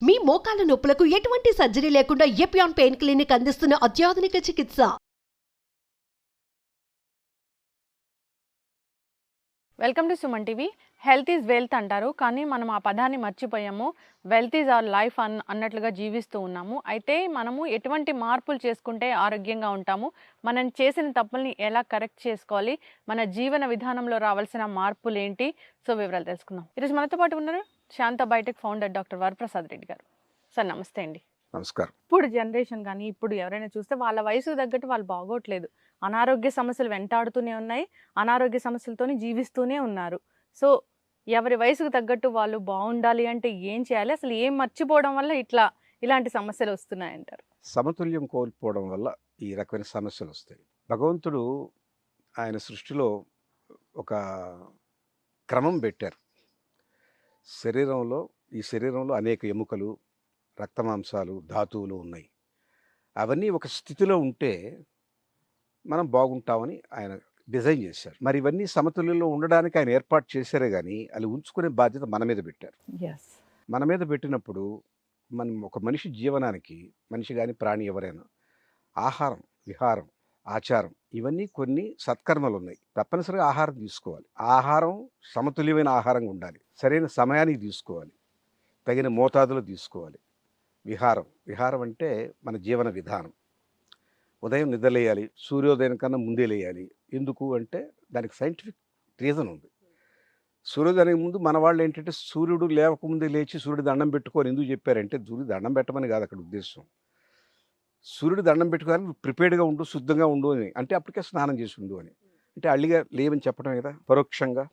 మీ మోకాల నొప్పులకు ఎటువంటి సర్జరీ లేకుండా ఎపియాన్ పెయిన్ క్లినిక్ అందిస్తున్న అత్యాధునిక చికిత్స. Welcome to Suman TV. Health is wealth అంటారు, కానీ మనం ఆ పదాన్ని మర్చిపోయాము. వెల్త్ ఈజ్ అవర్ లైఫ్ అన్నట్లుగా జీవిస్తూ ఉన్నాము. అయితే మనము ఎటువంటి మార్పులు చేసుకుంటే ఆరోగ్యంగా ఉంటాము, మనం చేసిన తప్పుల్ని ఎలా కరెక్ట్ చేసుకోవాలి, మన జీవన విధానంలో రావాల్సిన మార్పులు ఏంటి, సో వివరాలు తెలుసుకుందాం. ఈరోజు మనతో పాటు ఉన్నారు Shantha biotech founder doctor Varaprasad Reddy గారు. సార్ నమస్తే అండి. నమస్కారం. ఇప్పుడు జనరేషన్ కానీ ఇప్పుడు ఎవరైనా చూస్తే వాళ్ళ వయసు తగ్గట్టు వాళ్ళు బాగోట్లేదు, అనారోగ్య సమస్యలు వెంటాడుతూనే ఉన్నాయి, అనారోగ్య సమస్యలతోనే జీవిస్తూనే ఉన్నారు. సో ఎవరి వయసుకు తగ్గట్టు వాళ్ళు బాగుండాలి అంటే ఏం చేయాలి, అసలు ఏం మర్చిపోవడం వల్ల ఇలాంటి సమస్యలు వస్తున్నాయంటారు? సమతుల్యం కోల్పోవడం వల్ల ఈ రకమైన సమస్యలు వస్తాయి. భగవంతుడు ఆయన సృష్టిలో ఒక క్రమం పెట్టారు. ఈ శరీరంలో అనేక ఎముకలు, రక్తమాంసాలు, ధాతువులు ఉన్నాయి. అవన్నీ ఒక స్థితిలో ఉంటే మనం బాగుంటామని ఆయన డిజైన్ చేశారు. మరి ఇవన్నీ సమతుల్యంలో ఉండడానికి ఆయన ఏర్పాటు చేశారే కానీ అది ఉంచుకునే బాధ్యత మన మీద పెట్టారు. మన మీద పెట్టినప్పుడు మనం ఒక మనిషి జీవనానికి, మనిషి కానీ ప్రాణి ఎవరైనా, ఆహారం, విహారం, ఆచారం, ఇవన్నీ కొన్ని సత్కర్మలు ఉన్నాయి. తప్పనిసరిగా ఆహారం తీసుకోవాలి. ఆహారం సమతుల్యమైన ఆహారంగా ఉండాలి. సరైన సమయానికి తీసుకోవాలి, తగిన మోతాదులో తీసుకోవాలి. విహారం అంటే మన జీవన విధానం. ఉదయం నిద్రలేయాలి, సూర్యోదయం కన్నా ముందే లేయాలి. ఎందుకు అంటే దానికి సైంటిఫిక్ రీజన్ ఉంది. సూర్యోదయానికి ముందు మన వాళ్ళు ఏంటంటే సూర్యుడు లేవకముందే లేచి సూర్యుడు దండం పెట్టుకొని ఎందుకు చెప్పారంటే, సూర్యుడు దండం పెట్టమని కాదు అక్కడ ఉద్దేశం. సూర్యుడు దండం పెట్టుకోవాలి, ప్రిపేర్డ్గా ఉండు, శుద్ధంగా ఉండు అని, అంటే అప్పటికే స్నానం చేసి ఉండు అని, అంటే అల్లిగా లేవని చెప్పడం కదా పరోక్షంగా.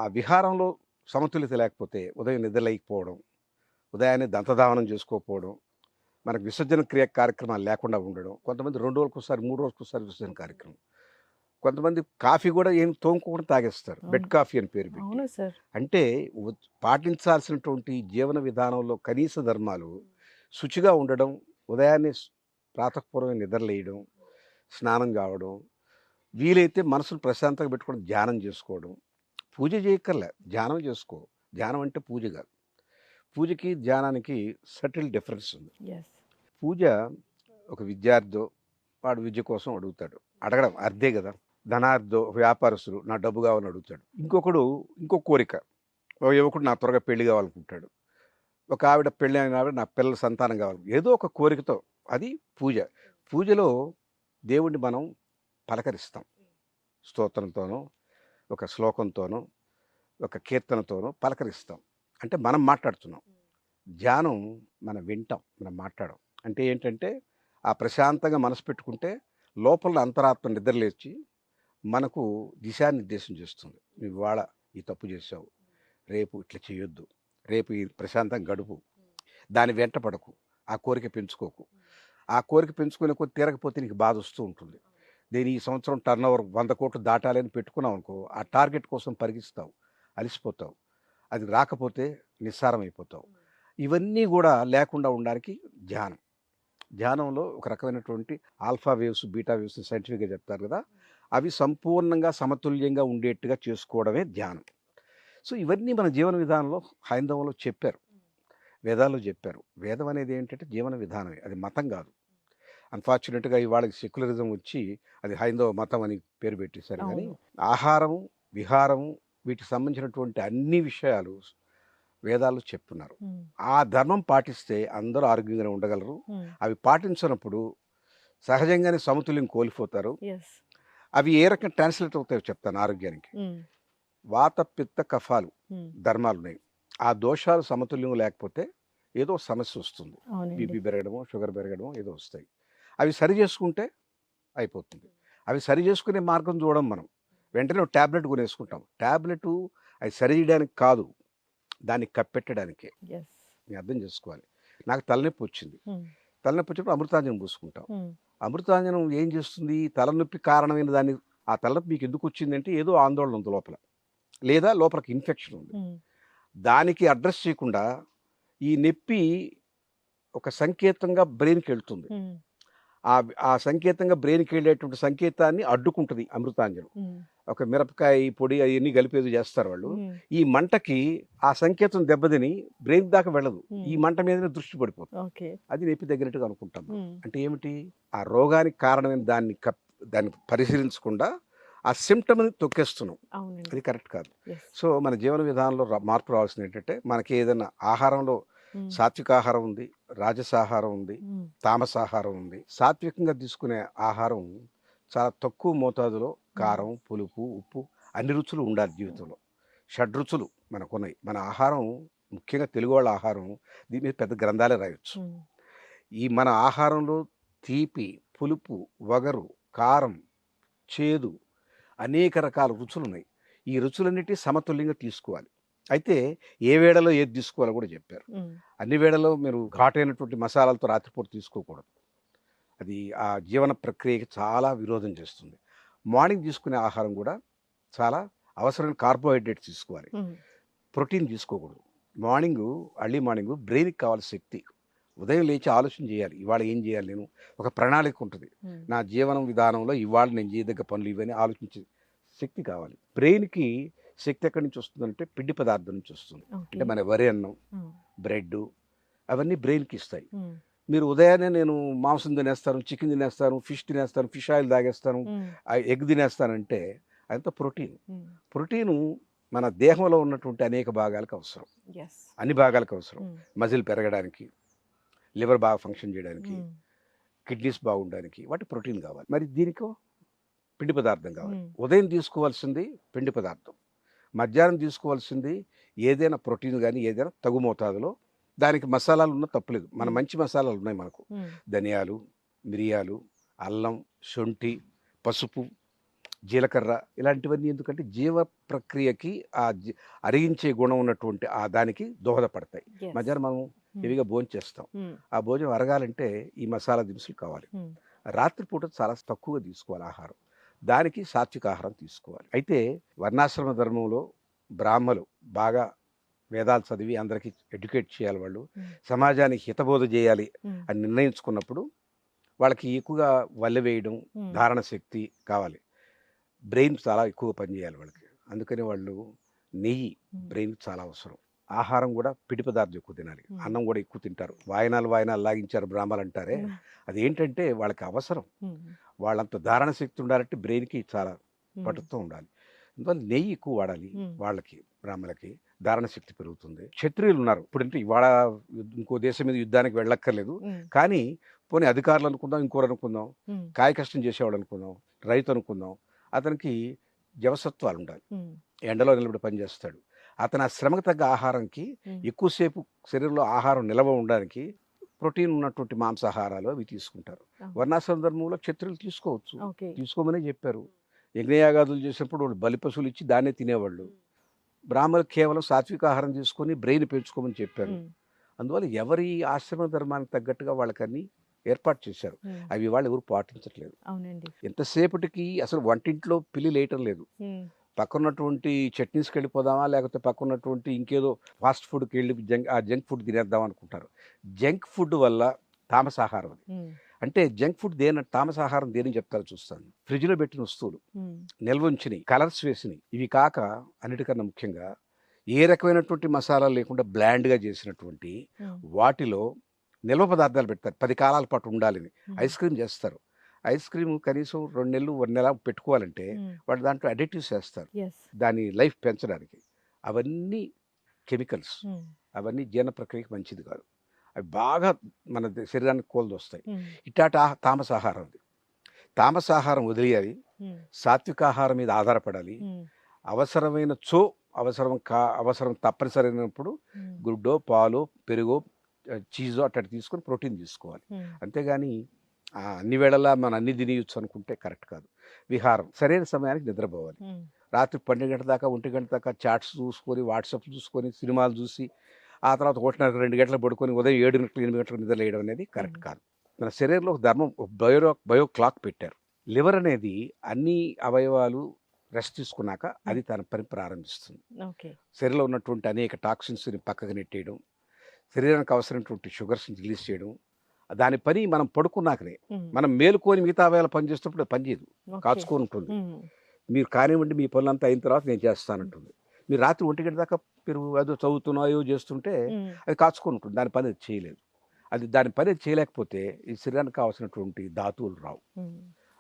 ఆ విహారంలో సమతుల్యత లేకపోతే ఉదయం నిద్రలేకపోవడం, ఉదయాన్నే దంతధావనం చేసుకోకపోవడం, మనకు విసర్జన కార్యక్రమాలు లేకుండా ఉండడం. కొంతమంది 2 రోజులకోసారి 3 రోజులకోసారి విసర్జన కార్యక్రమం. కొంతమంది కాఫీ కూడా ఏం తోముకోకుండా తాగేస్తారు, బెడ్ కాఫీ అని పేరు పెట్టి. అంటే పాటించాల్సినటువంటి జీవన విధానంలో కనీస ధర్మాలు శుచిగా ఉండడం, ఉదయాన్నే ప్రాతఃపూర్వమైన నిద్రలేయడం, స్నానం కావడం, వీలైతే మనసును ప్రశాంతంగా పెట్టుకోవడం, ధ్యానం చేసుకోవడం. పూజ చేయక్కర్లే, ధ్యానం చేసుకో. ధ్యానం అంటే పూజ కాదు. పూజకి ధ్యానానికి సటిల్ డిఫరెన్స్ ఉంది. పూజ ఒక విద్యార్థి వాడు విద్య కోసం అడుగుతాడు, అడగడం అర్థే కదా. ధనార్థో వ్యాపారస్తుడు నా డబ్బు కావాలని అడుగుతాడు. ఇంకో కోరిక, ఒక యువకుడు నా త్వరగా పెళ్లి కావాలనుకుంటాడు. ఒక ఆవిడ పెళ్ళి అయిన ఆవిడ నా పిల్లల సంతానం కావాలి, ఏదో ఒక కోరికతో. అది పూజ. పూజలో దేవుణ్ణి మనం పలకరిస్తాం, స్తోత్రంతోనో, ఒక శ్లోకంతోనో, ఒక కీర్తనతోనో పలకరిస్తాం. అంటే మనం మాట్లాడుతున్నాం. ధ్యానం మనం వింటాం, మనం మాట్లాడం. అంటే ఏంటంటే ఆ ప్రశాంతంగా మనసు పెట్టుకుంటే లోపల అంతరాత్మ నిద్రలేచి మనకు దిశానిర్దేశం చేస్తుంది. నువ్వు ఇవాళ ఈ తప్పు చేసావు, రేపు ఇట్లా చేయొద్దు, రేపు ఈ ప్రశాంతంగా గడుపు, దాని వెంట పడకు, ఆ కోరిక పెంచుకోకు. ఆ కోరిక పెంచుకునే కొద్ది తీరకపోతే నీకు బాధ వస్తూ ఉంటుంది. దీని ఈ సంవత్సరం టర్నోవర్ 100 కోట్లు దాటాలని పెట్టుకున్నావు అనుకో, ఆ టార్గెట్ కోసం పరిగిస్తావు, అలసిపోతావు. అది రాకపోతే నిస్సారం అయిపోతావు. ఇవన్నీ కూడా లేకుండా ఉండడానికి ధ్యానంలో ఒక రకమైనటువంటి ఆల్ఫా వేవ్స్, బీటా వేవ్స్ సైంటిఫిక్గా చెప్తారు కదా, అవి సంపూర్ణంగా సమతుల్యంగా ఉండేట్టుగా చేసుకోవడమే ధ్యానం. సో ఇవన్నీ మన జీవన విధానంలో హైందవంలో చెప్పారు, వేదాల్లో చెప్పారు. వేదం అనేది ఏంటంటే జీవన విధానమే, అది మతం కాదు. అన్ఫార్చునేట్గా ఇవాళ సెక్యులరిజం వచ్చి అది హైందవ మతం అని పేరు పెట్టేశారు. కానీ ఆహారము, విహారము, వీటికి సంబంధించినటువంటి అన్ని విషయాలు వేదాలు చెప్తున్నారు. ఆ ధర్మం పాటిస్తే అందరూ ఆరోగ్యంగా ఉండగలరు. అవి పాటించినప్పుడు సహజంగానే సమతుల్యం కోల్పోతారు. అవి ఏ రకంగా ట్రాన్స్లేట్ అవుతాయో చెప్తాను. ఆరోగ్యానికి వాత, పిత్త, కఫాలు ధర్మాలు ఉన్నాయి. ఆ దోషాలు సమతుల్యం లేకపోతే ఏదో సమస్య వస్తుంది. బీపీ పెరగడమో, షుగర్ పెరగడమో ఏదో వస్తాయి. అవి సరి చేసుకుంటే అయిపోతుంది. అవి సరి చేసుకునే మార్గం చూడడం మనం వెంటనే ట్యాబ్లెట్ కొనేసుకుంటాం. ట్యాబ్లెట్ అది సరి చేయడానికి కాదు, దాన్ని కప్పెట్టడానికే. నేను అర్థం చేసుకోవాలి. నాకు తలనొప్పి వచ్చినప్పుడు అమృతాంజనం పూసుకుంటాం. అమృతాంజనం ఏం చేస్తుంది? తలనొప్పి కారణమైన దాన్ని, ఆ తలనొప్పి మీకు ఎందుకు వచ్చిందంటే ఏదో ఆందోళన ఉంది లోపల, లేదా లోపలికి ఇన్ఫెక్షన్ ఉంది. దానికి అడ్రస్ చేయకుండా ఈ నొప్పి ఒక సంకేతంగా బ్రెయిన్కి వెళ్తుంది. ఆ ఆ సంకేతంగా బ్రెయిన్కి వెళ్ళేటువంటి సంకేతాన్ని అడ్డుకుంటుంది అమృతాంజనం. ఒక మిరపకాయ పొడి అవన్నీ కలిపి ఏదో చేస్తారు వాళ్ళు. ఈ మంటకి ఆ సంకేతం దెబ్బతిని బ్రెయిన్ దాకా వెళ్ళదు. ఈ మంట మీదనే దృష్టి పడిపోతుంది. ఓకే. అది నొప్పి తగ్గినట్టుగా అనుకుంటాం మనం. అంటే ఏమిటి, ఆ రోగానికి కారణమైన దాన్ని పరిశీలించకుండా ఆ సిమ్టమ్ని తొక్కేస్తున్నాం. అవునండి. అది కరెక్ట్ కాదు. Yes. సో మన జీవన విధానంలో మార్పు రావాల్సింది ఏంటంటే, మనకి ఏదైనా ఆహారంలో సాత్విక ఆహారం ఉంది, రాజసాహారం ఉంది, తామసాహారం ఉంది. సాత్వికంగా తీసుకునే ఆహారం చాలా తక్కువ మోతాదులో కారం, పులుపు, ఉప్పు అన్ని రుచులు ఉండాలి జీవితంలో. షడ్రుచులు మనకున్నాయి. మన ఆహారం ముఖ్యంగా తెలుగు వాళ్ళ ఆహారం దీని మీద పెద్ద గ్రంథాలే రాయొచ్చు. ఈ మన ఆహారంలో తీపి, పులుపు, వగరు, కారం, చేదు అనేక రకాల రుచులు ఉన్నాయి. ఈ రుచులన్నిటి సమతుల్యంగా తీసుకోవాలి. అయితే ఏ వేళలో ఏది తీసుకోవాలో కూడా చెప్పారు. అన్ని వేళలో మీరు ఘాటైనటువంటి మసాలాలతో రాత్రిపూట తీసుకోకూడదు. అది ఆ జీవన ప్రక్రియకి చాలా విరోధం చేస్తుంది. మార్నింగ్ తీసుకునే ఆహారం కూడా చాలా అవసరమైన కార్బోహైడ్రేట్స్ తీసుకోవాలి. ప్రోటీన్ తీసుకోకూడదు. అర్లీ మార్నింగు బ్రెయిన్కి కావాల్సిన శక్తి. ఉదయం లేచి ఆలోచన చేయాలి, ఇవాళ ఏం చేయాలి, నేను ఒక ప్రణాళిక ఉంటుంది. నా జీవనం విధానంలో ఇవాళ నేను చేయదగ్గ పనులు ఇవన్నీ ఆలోచించే శక్తి కావాలి. బ్రెయిన్కి శక్తి ఎక్కడి నుంచి వస్తుందంటే పిండి పదార్థం నుంచి వస్తుంది. అంటే మన వరి అన్నం, బ్రెడ్ అవన్నీ బ్రెయిన్కి ఇస్తాయి. మీరు ఉదయాన్నే నేను మాంసం తినేస్తాను, చికెన్ తినేస్తాను, ఫిష్ తినేస్తాను, ఫిష్ ఆయిల్ తాగేస్తాను, ఎగ్ తినేస్తానంటే అదంతా ప్రోటీను మన దేహంలో ఉన్నటువంటి అనేక భాగాలకు అవసరం. అన్ని భాగాలకు అవసరం. మజిల్ పెరగడానికి, లివర్ బాగా ఫంక్షన్ చేయడానికి, కిడ్నీస్ బాగుండడానికి వాటి ప్రోటీన్ కావాలి. మరి దీనికో పిండి పదార్థం కావాలి. ఉదయం తీసుకోవాల్సింది పిండి పదార్థం, మధ్యాహ్నం తీసుకోవాల్సింది ఏదైనా ప్రోటీన్ కానీ ఏదైనా తగు మోతాదులో. దానికి మసాలాలు ఉన్న తప్పులేదు. మన మంచి మసాలాలు ఉన్నాయి మనకు. ధనియాలు, మిరియాలు, అల్లం, శొంఠి, పసుపు, జీలకర్ర ఇలాంటివన్నీ ఎందుకంటే జీవ ప్రక్రియకి అరిగించే గుణం ఉన్నటువంటి దానికి దోహదపడతాయి. మధ్యాహ్నం మనం హెవీగా భోజనం చేస్తాం. ఆ భోజనం అరగాలంటే ఈ మసాలా దినుసులు కావాలి. రాత్రిపూట చాలా తక్కువగా తీసుకోవాలి ఆహారం. దానికి సాత్విక ఆహారం తీసుకోవాలి. అయితే వర్ణాశ్రమ ధర్మంలో బ్రాహ్మలు బాగా వేదాలు చదివి అందరికీ ఎడ్యుకేట్ చేయాలి, వాళ్ళు సమాజానికి హితబోధ చేయాలి అని నిర్ణయించుకున్నప్పుడు వాళ్ళకి ఎక్కువగా వల్లె వేయడం, ధారణ శక్తి కావాలి. బ్రెయిన్ చాలా ఎక్కువ పనిచేయాలి వాళ్ళకి. అందుకని వాళ్ళు నెయ్యి బ్రెయిన్కి చాలా అవసరం. ఆహారం కూడా పిండి పదార్థం ఎక్కువ తినాలి. అన్నం కూడా ఎక్కువ తింటారు. వాయనాలు లాగించారు బ్రాహ్మలు అంటారే, అదేంటంటే వాళ్ళకి అవసరం. వాళ్ళంత ధారణ శక్తి ఉండాలంటే బ్రెయిన్కి చాలా పటుత్వం ఉండాలి. అందువల్ల నెయ్యి ఎక్కువ వాడాలి. వాళ్ళకి బ్రాహ్మలకి ధారణ శక్తి పెరుగుతుంది. క్షత్రియులు ఉన్నారు ఇప్పుడంటే, ఇవాళ ఇంకో దేశం మీద యుద్ధానికి వెళ్ళక్కర్లేదు. కానీ పోనీ అధికారులు అనుకుందాం, ఇంకోరు అనుకుందాం, కాయ కష్టం చేసేవాడు అనుకుందాం, రైతు అనుకుందాం, అతనికి జవసత్వాలు ఉండాలి. ఎండలో నిలబడి పనిచేస్తాడు. అతను ఆ శ్రమకు తగ్గ ఆహారంకి ఎక్కువసేపు శరీరంలో ఆహారం నిల్వ ఉండడానికి ప్రోటీన్ ఉన్నటువంటి మాంసాహారాలు అవి తీసుకుంటారు. వర్ణాశ్రమ ధర్మంలో క్షత్రియులు తీసుకోవచ్చు, తీసుకోమని చెప్పారు. యజ్ఞయాగాదులు చేసినప్పుడు వాళ్ళు బలి పశువులు ఇచ్చి దాన్నే తినేవాళ్ళు. బ్రాహ్మణులు కేవలం సాత్విక ఆహారం తీసుకొని బ్రెయిన్ పెంచుకోమని చెప్పారు. అందువల్ల ఎవరి ఆశ్రమ ధర్మానికి తగ్గట్టుగా వాళ్ళకన్నీ ఏర్పాటు చేశారు. అవి వాళ్ళు ఎవరు పాటించట్లేదు. ఎంతసేపటికి అసలు వంటింట్లో పిల్లి లేయటం లేదు. పక్కన్నటువంటి చట్నీస్కి వెళ్ళిపోదామా, లేకపోతే పక్కన్నటువంటి ఇంకేదో ఫాస్ట్ ఫుడ్కి వెళ్ళి జంక్ ఫుడ్ తినేద్దాం అనుకుంటారు. జంక్ ఫుడ్ వల్ల తామసాహారం అది. అంటే జంక్ ఫుడ్ తామసాహారం దేని చెప్తారో చూస్తాను. ఫ్రిడ్జ్లో పెట్టిన వస్తువులు, నిల్వ ఉంచినవి, కలర్స్ వేసినవి, ఇవి కాక అన్నిటికన్నా ముఖ్యంగా ఏ రకమైనటువంటి మసాలా లేకుండా బ్లాండ్గా చేసినటువంటి వాటిలో నిల్వ పదార్థాలు పెడతారు. 10 కాలాల పాటు ఉండాలని. ఐస్ క్రీమ్ చేస్తారు. ఐస్ క్రీమ్ కనీసం 2 నెలలు 1 నెల పెట్టుకోవాలంటే వాళ్ళు దాంట్లో అడిటివ్స్ వేస్తారు దాని లైఫ్ పెంచడానికి. అవన్నీ కెమికల్స్, అవన్నీ జీర్ణ ప్రక్రియకి మంచిది కాదు. అవి బాగా మన శరీరానికి కోల్దొస్తాయి. ఇట్టాట తామసాహారం. తామసాహారం వదిలేయాలి. సాత్వికాహారం మీద ఆధారపడాలి. అవసరమైన అవసరం తప్పనిసరి అయినప్పుడు గుడ్డో, పాలో, పెరుగో, చీజో అట్టటి తీసుకొని ప్రోటీన్ తీసుకోవాలి. అంతేగాని అన్ని వేళలా మనం అన్ని తినేయచ్చు అనుకుంటే కరెక్ట్ కాదు. విహారం, సరైన సమయానికి నిద్రపోవాలి. రాత్రి 12 గంటల దాకా 1 గంట దాకా చాట్స్ చూసుకొని, వాట్సాప్ చూసుకొని, సినిమాలు చూసి ఆ తర్వాత 1:30 2 గంటలు పడుకొని ఉదయం 7 గంటలు 8 గంటలకు నిద్ర లేయడం అనేది కరెక్ట్ కాదు. మన శరీరంలో ఒక ధర్మం, బయో క్లాక్ పెట్టారు. లివర్ అనేది అన్ని అవయవాలు రెస్ట్ తీసుకున్నాక అది తన పని ప్రారంభిస్తుంది. శరీరంలో ఉన్నటువంటి అనేక టాక్సిన్స్ని పక్కకు నెట్టేయడం, శరీరానికి అవసరమైనటువంటి షుగర్స్ని రిలీజ్ చేయడం, దాని పని మనం పడుకున్నాకనే. మనం మేలుకొని మిగతా వేళ పని చేస్తున్నప్పుడు అది పని చేయదు, కాచుకొని ఉంటుంది. మీరు కానివ్వండి, మీ పనులంతా అయిన తర్వాత నేను చేస్తానంటుంది. మీరు రాత్రి 1 గంట దాకా మీరు ఏదో చదువుతున్నాయో చేస్తుంటే అది కాచుకొని ఉంటుంది, దాని పని అది చేయలేదు. దాని పని అది చేయలేకపోతే ఈ శరీరానికి కావాల్సినటువంటి ధాతువులు రావు.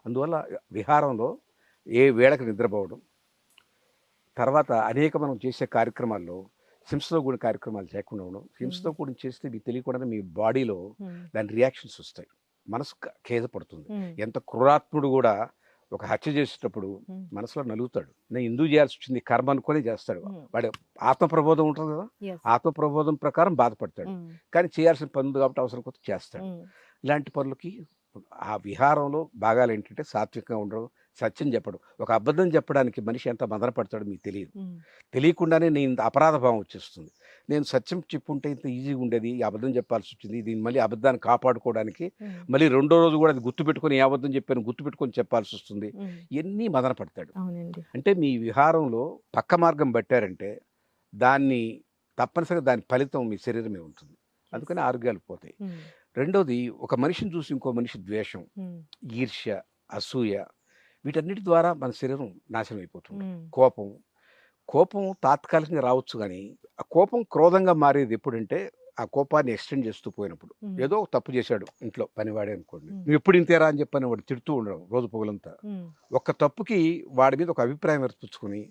అందువల్ల విహారంలో ఏ వేళకు నిద్రపోవడం, తర్వాత అనేక మనం చేసే కార్యక్రమాల్లో హింసతో కూడిన కార్యక్రమాలు చేయకుండా ఉండడం. హింసతో కూడిన చేస్తే మీకు తెలియకుండా మీ బాడీలో దాని రియాక్షన్స్ వస్తాయి, మనసు ఖేద పడుతుంది. ఎంత క్రూరాత్ముడు కూడా ఒక హత్య చేసేటప్పుడు మనసులో నలుగుతాడు. నేను ఎందుకు చేయాల్సి వచ్చింది, కర్మ అనుకునే చేస్తాడు. వాడి ఆత్మప్రబోధం ఉంటుంది కదా, ఆత్మప్రబోధం ప్రకారం బాధపడతాడు. కానీ చేయాల్సిన పని ఉంది కాబట్టి అవసరం కొద్ది చేస్తాడు. ఇలాంటి పనులకి ఆ విహారంలో భాగాలు ఏంటంటే సాత్వికంగా ఉండడం, సత్యం చెప్పడం. ఒక అబద్ధం చెప్పడానికి మనిషి ఎంత మదన పడతాడో మీకు తెలియదు. తెలియకుండానే నేను అపరాధ భావం వచ్చేస్తుంది. నేను సత్యం చెప్పుంటే ఇంత ఈజీగా ఉండేది, ఈ అబద్ధం చెప్పాల్సి వచ్చింది. దీన్ని మళ్ళీ అబద్ధాన్ని కాపాడుకోవడానికి మళ్ళీ రెండో రోజు కూడా అది గుర్తుపెట్టుకొని ఏ అబద్ధం చెప్పాను గుర్తుపెట్టుకొని చెప్పాల్సి వస్తుంది. ఇవన్నీ మదన పడతాడు. అంటే మీ విహారంలో పక్క మార్గం పట్టారంటే దాన్ని తప్పనిసరిగా దాని ఫలితం మీ శరీరమే ఉంటుంది. అందుకని ఆరోగ్యాలు పోతాయి. రెండోది, ఒక మనిషిని చూసి ఇంకో మనిషి ద్వేషం, ఈర్ష్య, అసూయ, వీటన్నిటి ద్వారా మన శరీరం నాశనం అయిపోతుంది. కోపం తాత్కాలికంగా రావచ్చు, కానీ ఆ కోపం క్రోధంగా మారేది ఎప్పుడంటే ఆ కోపాన్ని ఎక్స్టెండ్ చేస్తూ పోయినప్పుడు. ఏదో తప్పు చేశాడు ఇంట్లో పనివాడే అనుకోండి, నువ్వు ఎప్పుడు ఇంతేరా అని చెప్పని వాడు తిడుతూ ఉండడం రోజు పొగలంతా. ఒక్క తప్పుకి వాడి మీద ఒక అభిప్రాయం ఏర్పరచుకుని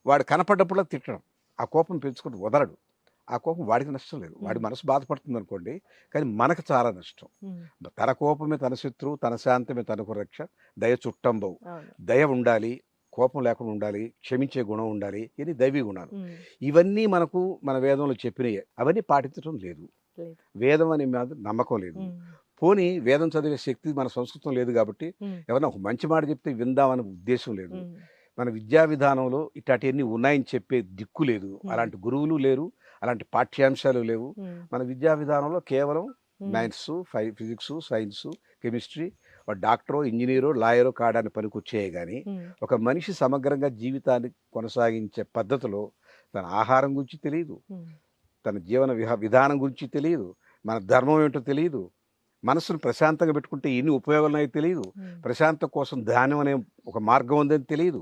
వాడు కనపడ్డప్పుడు తిట్టడం, ఆ కోపం పెంచుకుని వదలడు. ఆ కోపం వాడికి నష్టం లేదు, వాడి మనసు బాధపడుతుంది అనుకోండి, కానీ మనకు చాలా నష్టం. తన కోపమే తన శత్రువు, తన శాంతమే తనకు రక్ష, దయ చుట్టంబవు. దయ ఉండాలి, కోపం లేకుండా ఉండాలి, క్షమించే గుణం ఉండాలి. ఇది దైవీ గుణాలు. ఇవన్నీ మనకు మన వేదంలో చెప్పినవి. అవన్నీ పాటించడం లేదు. వేదం అనే మీద నమ్మకం లేదు. పోనీ వేదం చదివే శక్తి మన సంస్కృతం లేదు కాబట్టి ఎవరైనా ఒక మంచి మాట చెప్తే విందామనే ఉద్దేశం లేదు. మన విద్యా విధానంలో ఇట్లాంటివన్నీ ఉన్నాయని చెప్పే దిక్కు లేదు. అలాంటి గురువులు లేరు, అలాంటి పాఠ్యాంశాలు లేవు. మన విద్యా విధానంలో కేవలం మ్యాథ్స్, ఫిజిక్స్, సైన్స్, కెమిస్ట్రీ, డాక్టరో, ఇంజనీరో, లాయరో కాడానికి పనికొచ్చాయి. కానీ ఒక మనిషి సమగ్రంగా జీవితాన్ని కొనసాగించే పద్ధతిలో తన ఆహారం గురించి తెలియదు, తన జీవన విధానం గురించి తెలియదు, మన ధర్మం ఏంటో తెలియదు, మనసును ప్రశాంతంగా పెట్టుకుంటే ఎన్ని ఉపయోగాలు ఉన్నాయో తెలియదు, ప్రశాంతం కోసం ధ్యానం అనే ఒక మార్గం ఉందని తెలియదు.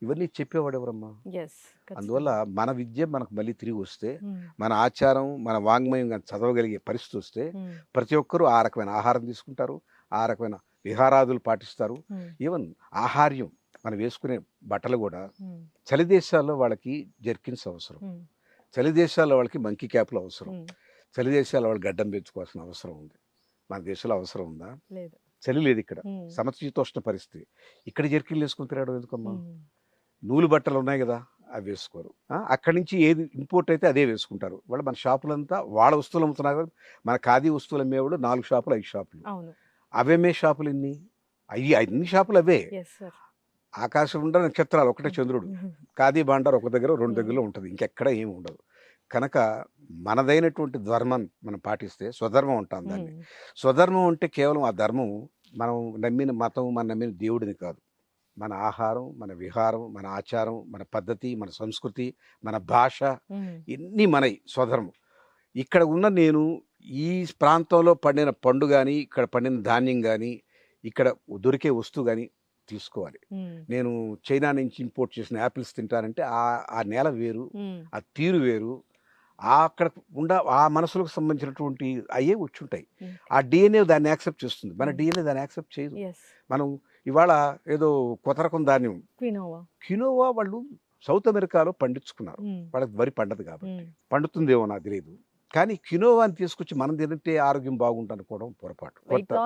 ఇవన్నీ చెప్పేవాడు ఎవరమ్మా? అందువల్ల మన విద్య మనకు మళ్ళీ తిరిగి వస్తే, మన ఆచారం, మన వాంగ్మయం చదవగలిగే పరిస్థితి వస్తే ప్రతి ఒక్కరూ ఆ రకమైన ఆహారం తీసుకుంటారు, ఆ రకమైన విహారాదులు పాటిస్తారు. ఈవెన్ ఆహార్యం, మనం వేసుకునే బట్టలు కూడా చలి దేశాల్లో వాళ్ళకి జర్కిన్స్ అవసరం, చలి దేశాల్లో వాళ్ళకి మంకీ క్యాప్లు అవసరం, చలి దేశాల్లో వాళ్ళు గడ్డం పెంచుకోవాల్సిన అవసరం ఉంది. మన దేశంలో అవసరం ఉందా? చలి లేదు ఇక్కడ, సమశీతోష్ణ పరిస్థితి. ఇక్కడ జర్కిన్లు వేసుకుని తిరగడం ఎందుకమ్మా? నూలు బట్టలు ఉన్నాయి కదా, అవి వేసుకోరు. అక్కడి నుంచి ఏది ఇంపోర్ట్ అయితే అదే వేసుకుంటారు. వాళ్ళు మన షాపులంతా వాళ్ళ వస్తువులు అమ్ముతున్నారు కదా. మన ఖాదీ వస్తువులు అమ్మేవాడు 4 షాపులు 5 షాపులు. అవే షాపులు ఎన్ని? అన్ని షాపులు అవే. ఆకాశం ఉండ నక్షత్రాలు ఒకటే చంద్రుడు. ఖాదీ బాండార్ ఒక దగ్గర 2 దగ్గరలో ఉంటుంది, ఇంకెక్కడ ఏమి ఉండదు. కనుక మనదైనటువంటి ధర్మం మనం పాటిస్తే స్వధర్మం ఉంటాం. దాన్ని స్వధర్మం అంటే కేవలం ఆ ధర్మం మనం నమ్మిన మతం, మనం నమ్మిన దేవుడిని కాదు. మన ఆహారం, మన విహారం, మన ఆచారం, మన పద్ధతి, మన సంస్కృతి, మన భాష, ఇన్ని మనవి స్వధర్మం. ఇక్కడ ఉన్న నేను ఈ ప్రాంతంలో పండిన పండు కానీ, ఇక్కడ పండిన ధాన్యం కానీ, ఇక్కడ దొరికే వస్తువు కానీ తీసుకోవాలి. నేను చైనా నుంచి ఇంపోర్ట్ చేసిన యాపిల్స్ తింటానంటే ఆ నేల వేరు, ఆ తీరు వేరు, అక్కడ ఆ మనసులకు సంబంధించినటువంటి అయ్యే వచ్చుంటాయి. ఆ డిఎన్ఏ దాన్ని యాక్సెప్ట్ చేస్తుంది, మన డిఎన్ఏ దాన్ని యాక్సెప్ట్ చేయదు. మనం ఇవాళ ఏదో కొత్త రకం ధాన్యం క్వినోవా వాళ్ళు సౌత్ అమెరికాలో పండించుకున్నారు, వాళ్ళకి వరి పండదు కాబట్టి. పండుతుందేమో నాకు తెలియదు, కానీ క్వినోవాని తీసుకొచ్చి మనం తింటే ఆరోగ్యం బాగుంటుంది అనుకోవడం పొరపాటు.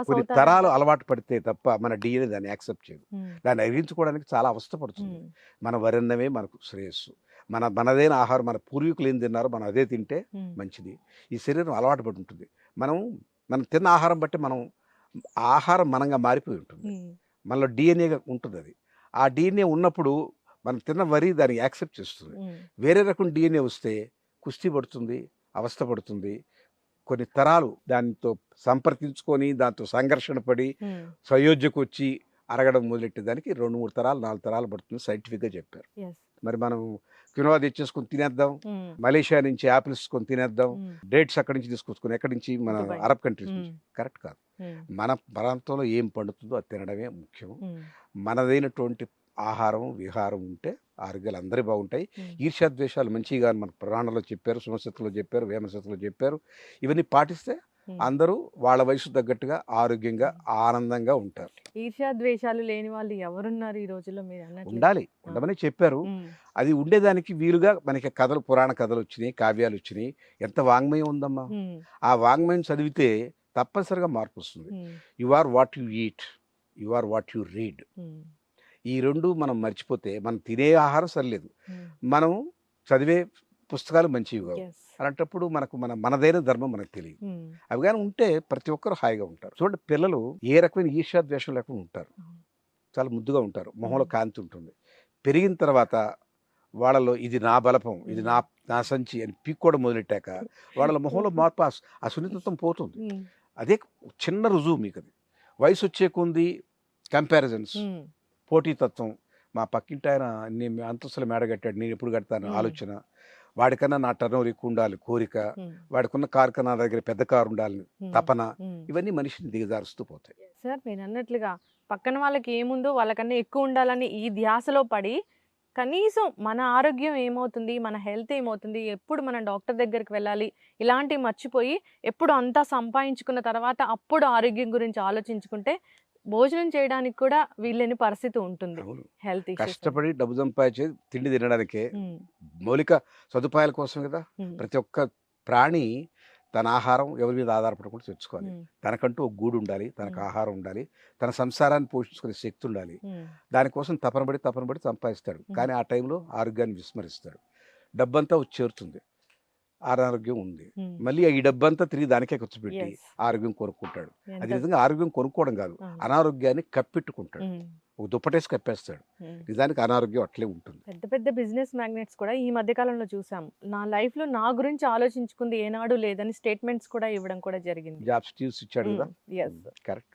కొన్ని తరాలు అలవాటు పడితే తప్ప మన డిఎన్ఏ దాన్ని యాక్సెప్ట్ చేయదు. దాన్ని అరిగించుకోవడానికి చాలా అవస్థపడుతుంది. మన వరన్నమే మనకు శ్రేయస్సు. మనదైన ఆహారం, మన పూర్వీకులు ఏం తిన్నారో మనం అదే తింటే మంచిది. ఈ శరీరం అలవాటు పడి ఉంటుంది. మనం తిన్న ఆహారం బట్టి ఆహారం మనంగా మారిపోయి ఉంటుంది. మనలో డిఎన్ఏగా ఉంటుంది. అది ఆ డిఎన్ఏ ఉన్నప్పుడు మనం తిన్న వరి దాన్ని యాక్సెప్ట్ చేస్తుంది. వేరే రకం డిఎన్ఏ వస్తే కుస్తీ పడుతుంది, అవస్థ పడుతుంది. కొన్ని తరాలు దానితో సంప్రదించుకొని దాంతో సంఘర్షణ పడి సయోధ్యకు వచ్చి అరగడం మొదలెట్టేదానికి 2-3 తరాలు 4 తరాలు పడుతుంది సైంటిఫిక్గా చెప్పారు. మరి మనం కినోవా తెచ్చేసుకొని తినేద్దాం, మలేషియా నుంచి యాపిల్స్ కొని తినేద్దాం, డేట్స్ అక్కడి నుంచి తీసుకొచ్చుకొని ఎక్కడి నుంచి మన దుబాయ్. అరబ్ కంట్రీస్ నుంచి. కరెక్ట్ కాదు. మన ప్రాంతంలో ఏం పండుతుందో అది తినడమే ముఖ్యం. మనదైనటువంటి ఆహారం విహారం ఉంటే ఆరోగ్యాలు అందరి బాగుంటాయి. ఈర్ష్యాద్వేషాలు మంచిగా మన పురాణంలో చెప్పారు, సుమశక్తిలో చెప్పారు, వేమశక్తిలో చెప్పారు. ఇవన్నీ పాటిస్తే అందరూ వాళ్ళ వయసు తగ్గట్టుగా ఆరోగ్యంగా ఆనందంగా ఉంటారు. ఈర్ష్యా ద్వేషాలు లేని వాళ్ళు ఎవరున్నారు ఈ రోజుల్లో మీరు అన్నట్లు? ఉండాలి, ఉండమని చెప్పారు. అది ఉండేదానికి వీలుగా మనకి కథలు, పురాణ కథలు వచ్చినాయి, కావ్యాలు వచ్చినాయి. ఎంత వాంగ్మయం ఉందమ్మా. ఆ వాంగ్మయం చదివితే తప్పనిసరిగా మార్పు వస్తుంది. You are what you eat, you are what you read. ఈ రెండు మనం మర్చిపోతే మనం తినే ఆహారం సరిలేదు, మనం చదివే పుస్తకాలు మంచివి కావు. అలాంటప్పుడు మనదైన ధర్మం మనకు తెలియదు. అవి కానీ ఉంటే ప్రతి ఒక్కరు హాయిగా ఉంటారు. చూడండి, పిల్లలు ఏ రకమైన ఈర్ష్యాద్వేషం లేకుండా ఉంటారు, చాలా ముద్దుగా ఉంటారు, మొహంలో కాంతి ఉంటుంది. పెరిగిన తర్వాత వాళ్ళలో ఇది నా బలపం, ఇది నా సంచి అని పీక్కోవడం మొదలెట్టాక వాళ్ళ మొహంలో మార్పు, ఆ సున్నితత్వం పోతుంది. అదే చిన్న రుజువు మీకు. అది వయసు వచ్చే కొంది కంపారిజన్స్, పోటీతత్వం. మా పక్కింటి ఆయన నేను అంతస్తుల మేడ కట్టాడు, నేను ఎప్పుడు కడతాను ఆలోచన. వాడికన్నా నా టర్న్ ఓవర్ ఎక్కువ ఉండాలి కోరిక, వాడికున్న కారు కన్నా నా దగ్గర పెద్ద కారు ఉండాలని తపన. ఇవన్నీ మనిషిని దిగజారుస్తూ పోతాయి. సార్ మీరు అన్నట్లుగా పక్కన వాళ్ళకి ఏముందో వాళ్ళకన్నా ఎక్కువ ఉండాలని ఈ ధ్యాసలో పడి కనీసం మన ఆరోగ్యం ఏమవుతుంది, మన హెల్త్ ఏమవుతుంది, ఎప్పుడు మనం డాక్టర్ దగ్గరికి వెళ్ళాలి, ఇలాంటివి మర్చిపోయి ఎప్పుడు అంతా సంపాదించుకున్న తర్వాత అప్పుడు ఆరోగ్యం గురించి ఆలోచించుకుంటే భోజనం చేయడానికి కూడా వీళ్ళని పరిస్థితి ఉంటుంది. హెల్త్ కష్టపడి డబ్బు సంపాదించే తిండి తినడానికే, మౌలిక సదుపాయాల కోసం కదా. ప్రతి ఒక్క ప్రాణి తన ఆహారం ఎవరి మీద ఆధారపడకుండా తెచ్చుకోవాలి. తనకంటూ ఒక గూడు ఉండాలి, తనకు ఆహారం ఉండాలి, తన సంసారాన్ని పోషించుకునే శక్తి ఉండాలి. దానికోసం తపన పడి సంపాదిస్తాడు. కానీ ఆ టైంలో ఆరోగ్యాన్ని విస్మరిస్తాడు. డబ్బంతా వచ్చి చేరుతుంది, అనారోగ్యం ఉంది. మళ్ళీ ఈ డబ్బంతా తిరిగి దానికే ఖర్చు పెట్టి ఆరోగ్యం కొనుక్కుంటాడు. అది నిజంగా ఆరోగ్యం కొనుక్కోవడం కాదు, అనారోగ్యాన్ని కప్పెట్టుకుంటాడు. ఒక దుప్పటేసి కప్పేస్తాడు. నిజానికి అనారోగ్యం అట్లే ఉంటుంది. పెద్ద పెద్ద బిజినెస్ మ్యాగ్నెట్స్ కూడా ఈ మధ్య కాలంలో చూసాం, నా లైఫ్ లో నా గురించి ఆలోచించుకుంది ఏనాడు లేదని స్టేట్మెంట్స్ కూడా ఇవ్వడం కూడా జరిగింది. జాబ్ స్టీవ్స్ ఇచ్చాడు కదా, కరెక్ట్.